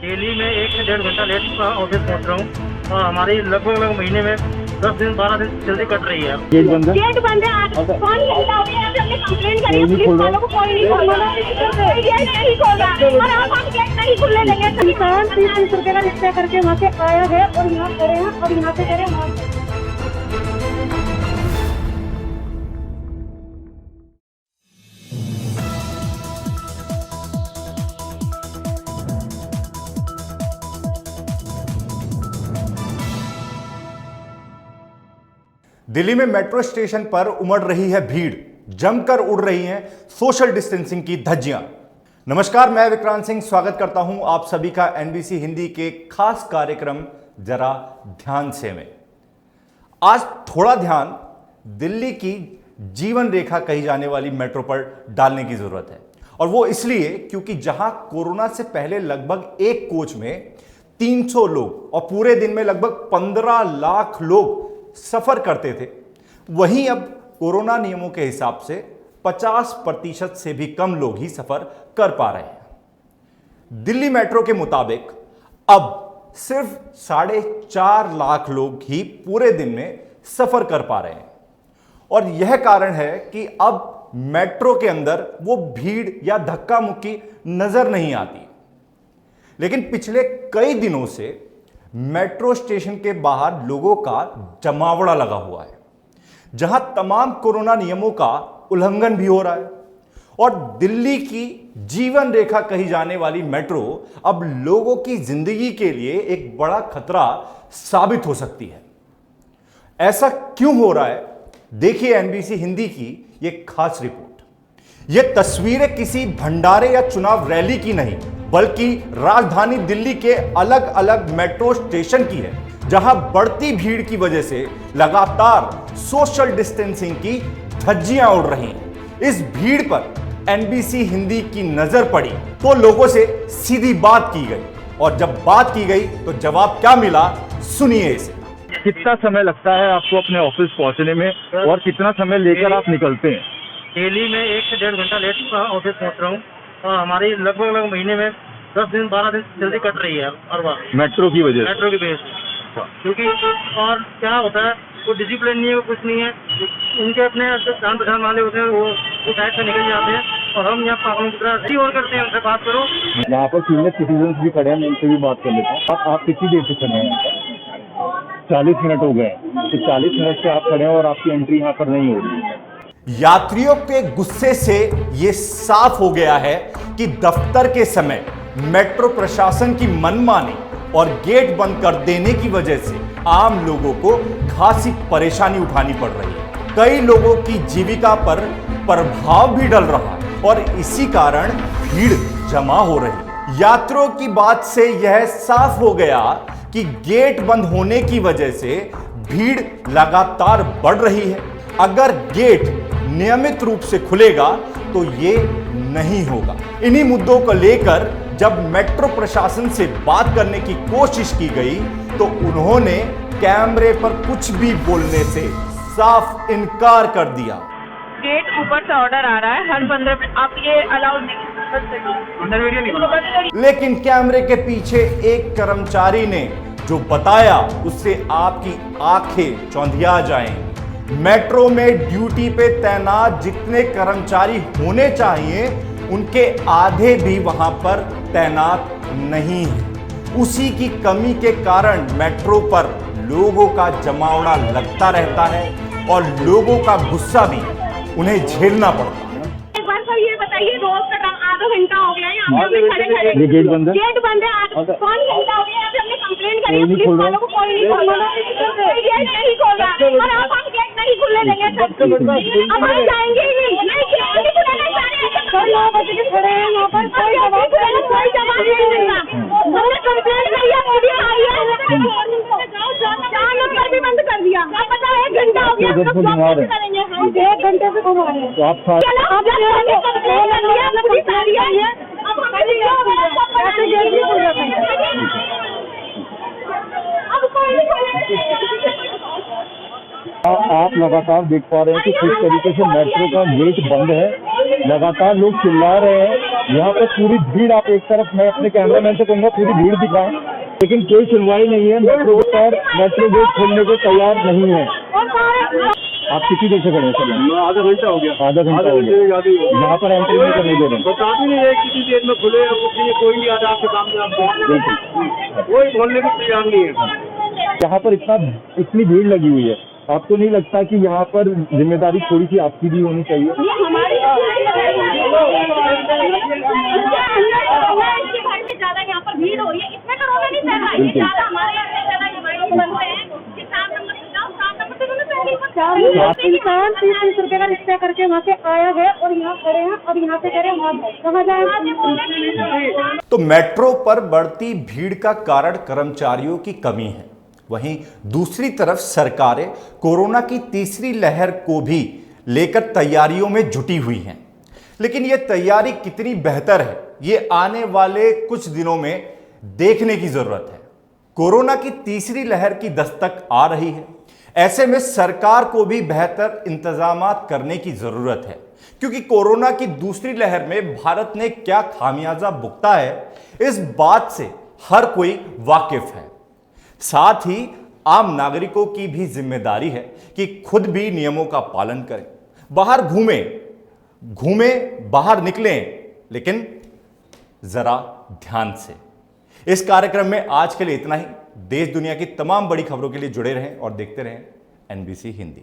Daily में 1 से 1.5 घंटा लेट ऑफिस पहुंच रहा हूँ और हमारी लगभग महीने में 10 दिन 12 दिन जल्दी कट रही है। गेट बंद है, गेट बंद है। आज कौन घंटा हो गया है, हमने कंप्लेंट करी है पुलिस वालों को, कोई नहीं खोल रहा, गेट नहीं खोल रहा और अब हम गेट नहीं खुलने देंगे। किसान 30 रुपए का रिक्शा करके वहाँ से आया है और यहाँ खड़े हैं और यहाँ से करें वहाँ से। दिल्ली में मेट्रो स्टेशन पर उमड़ रही है भीड़, जमकर उड़ रही हैं सोशल डिस्टेंसिंग की धज्जियां। नमस्कार, मैं विक्रांत सिंह स्वागत करता हूं आप सभी का एनबीसी हिंदी के खास कार्यक्रम जरा ध्यान से में। आज थोड़ा ध्यान दिल्ली की जीवन रेखा कही जाने वाली मेट्रो पर डालने की जरूरत है, और वो इसलिए क्योंकि जहां कोरोना से पहले लगभग एक कोच में 300 लोग और पूरे दिन में लगभग 15 लाख लोग सफर करते थे, वहीं अब कोरोना नियमों के हिसाब से 50% से भी कम लोग ही सफर कर पा रहे हैं। दिल्ली मेट्रो के मुताबिक अब सिर्फ 4.5 लाख लोग ही पूरे दिन में सफर कर पा रहे हैं, और यह कारण है कि अब मेट्रो के अंदर वो भीड़ या धक्का मुक्की नजर नहीं आती। लेकिन पिछले कई दिनों से मेट्रो स्टेशन के बाहर लोगों का जमावड़ा लगा हुआ है, जहां तमाम कोरोना नियमों का उल्लंघन भी हो रहा है, और दिल्ली की जीवन रेखा कही जाने वाली मेट्रो अब लोगों की जिंदगी के लिए एक बड़ा खतरा साबित हो सकती है। ऐसा क्यों हो रहा है, देखिए एनबीसी हिंदी की यह खास रिपोर्ट। यह तस्वीरें किसी भंडारे या चुनाव रैली की नहीं, बल्कि राजधानी दिल्ली के अलग अलग मेट्रो स्टेशन की है, जहां बढ़ती भीड़ की वजह से लगातार सोशल डिस्टेंसिंग की धज्जियां उड़ रही हैं। इस भीड़ पर एनबीसी हिंदी की नजर पड़ी तो लोगों से सीधी बात की गई, और जब बात की गई तो जवाब क्या मिला, सुनिए इसे। कितना समय लगता है आपको अपने ऑफिस पहुंचने में और कितना समय लेकर आप निकलते हैं? डेली में 1 से 1.5 घंटा लेट ऑफिस पहुंच रहा हूँ और हमारी लगभग महीने में 10 दिन 12 दिन जल्दी कट रही है हर बार मेट्रो की वजह से? मेट्रो की वजह से, क्योंकि और क्या होता है, वो डिसिप्लिन नहीं है, कुछ नहीं है। उनके अपने जान पहचान वाले होते हैं, वो साइड से निकल जाते हैं और हम यहाँ पागलों की तरह और करते हैं, उनसे बात करो। यहाँ पर सीनियर सिटीजन भी खड़े हैं, मैं उनसे भी बात कर लेता हूँ। आप कितनी देर से खड़े हैं? 40 मिनट हो गए। तो 40 मिनट से आप खड़े हैं और आपकी एंट्री यहाँ पर नहीं हो रही है। यात्रियों के गुस्से से यह साफ हो गया है कि दफ्तर के समय मेट्रो प्रशासन की मनमानी और गेट बंद कर देने की वजह से आम लोगों को खासी परेशानी उठानी पड़ रही है। कई लोगों की जीविका पर प्रभाव भी डल रहा है, और इसी कारण भीड़ जमा हो रही है। यात्रियों की बात से यह साफ हो गया कि गेट बंद होने की वजह से भीड़ लगातार बढ़ रही है। अगर गेट नियमित रूप से खुलेगा तो ये नहीं होगा। इन्हीं मुद्दों को लेकर जब मेट्रो प्रशासन से बात करने की कोशिश की गई तो उन्होंने कैमरे पर कुछ भी बोलने से साफ इनकार कर दिया। गेट ऊपर से ऑर्डर आ रहा है, हर 15 मिनट आप ये अलाउड नहीं। लेकिन कैमरे के पीछे एक कर्मचारी ने जो बताया उससे आपकी आंखें चौंधिया जाएं। मेट्रो में ड्यूटी पे तैनात जितने कर्मचारी होने चाहिए उनके आधे भी वहां पर तैनात नहीं है। उसी की कमी के कारण मेट्रो पर लोगों का जमावड़ा लगता रहता है और लोगों का गुस्सा भी उन्हें झेलना पड़ता है। एक बार सर ये बताइए, रोज का काम आधा घंटा हो गया है यहाँ पे खड़े खड़े। ये गेट बंद है? गेट बंद है। आज कौन घंटा हो गया है, हमने कंप्लेंट करी है पुलिस वालों को, कोई नहीं खोल रहा, गेट नहीं खोल रहा और अब हम गेट नहीं खुलने देंगे। अब हम जाएंगे ही नहीं, नहीं खुलेगा सारे। सर 9 बजे के खड़े हैं यहाँ पर, कोई जवाब नहीं देगा। हमने कंप्लेंट करी है, वीडियो आई है, 4 नंबर भी बंद कर दिया। अब पता है 1 घंटा हो गया, हम लोग करेंगे 1 घंटे से घुमा रहे हैं। तो आप आप लगातार देख पा रहे हैं कि किस तरीके से मेट्रो का गेट बंद है, लगातार लोग चिल्ला रहे हैं यहाँ पर पूरी भीड़, आप एक तरफ, मैं अपने कैमरामैन से कहूँगा पूरी भीड़ दिखाएं, लेकिन कोई सुनवाई नहीं है। मेट्रो गेट खोलने को तैयार नहीं है। आप कितनी देर से खड़े हैं सर? आधा घंटा हो गया। आधा घंटा हो गया। यहाँ पर एंट्री नहीं करने दे रहे हैं। बता भी नहीं रहे कितनी देर में खुले, कोई नहीं आता आपके सामने, आपको कोई खोलने को तैयार नहीं है। यहाँ पर इतनी भीड़ लगी हुई है, आपको नहीं लगता कि यहाँ पर जिम्मेदारी थोड़ी सी आपकी भी होनी चाहिए? ज्यादा यहाँ पर भीड़ हो रही है, इसमें कोरोना नहीं फैल रहा है, ज्यादा हमारे यहाँ से ज्यादा डिवाइड बन रहे हैं कि 7 नंबर से जाओ, 7 नंबर से तुम्हें पहले इंसान 30 रुपए का रिक्शा करके वहाँ से आया है और यहाँ खड़े हैं और यहाँ से कह रहे हैं वहाँ कहाँ जाए। तो मेट्रो पर बढ़ती भीड़ का कारण कर्मचारियों की कमी है, वहीं दूसरी तरफ सरकारें कोरोना की तीसरी लहर को भी लेकर तैयारियों में जुटी हुई हैं। लेकिन यह तैयारी कितनी बेहतर है, ये आने वाले कुछ दिनों में देखने की जरूरत है। कोरोना की तीसरी लहर की दस्तक आ रही है, ऐसे में सरकार को भी बेहतर इंतजामात करने की जरूरत है, क्योंकि कोरोना की दूसरी लहर में भारत ने क्या खामियाजा भुगता है, इस बात से हर कोई वाकिफ है। साथ ही आम नागरिकों की भी जिम्मेदारी है कि खुद भी नियमों का पालन करें, बाहर घूमें, बाहर निकलें, लेकिन जरा ध्यान से। इस कार्यक्रम में आज के लिए इतना ही। देश दुनिया की तमाम बड़ी खबरों के लिए जुड़े रहें और देखते रहें NBC हिंदी।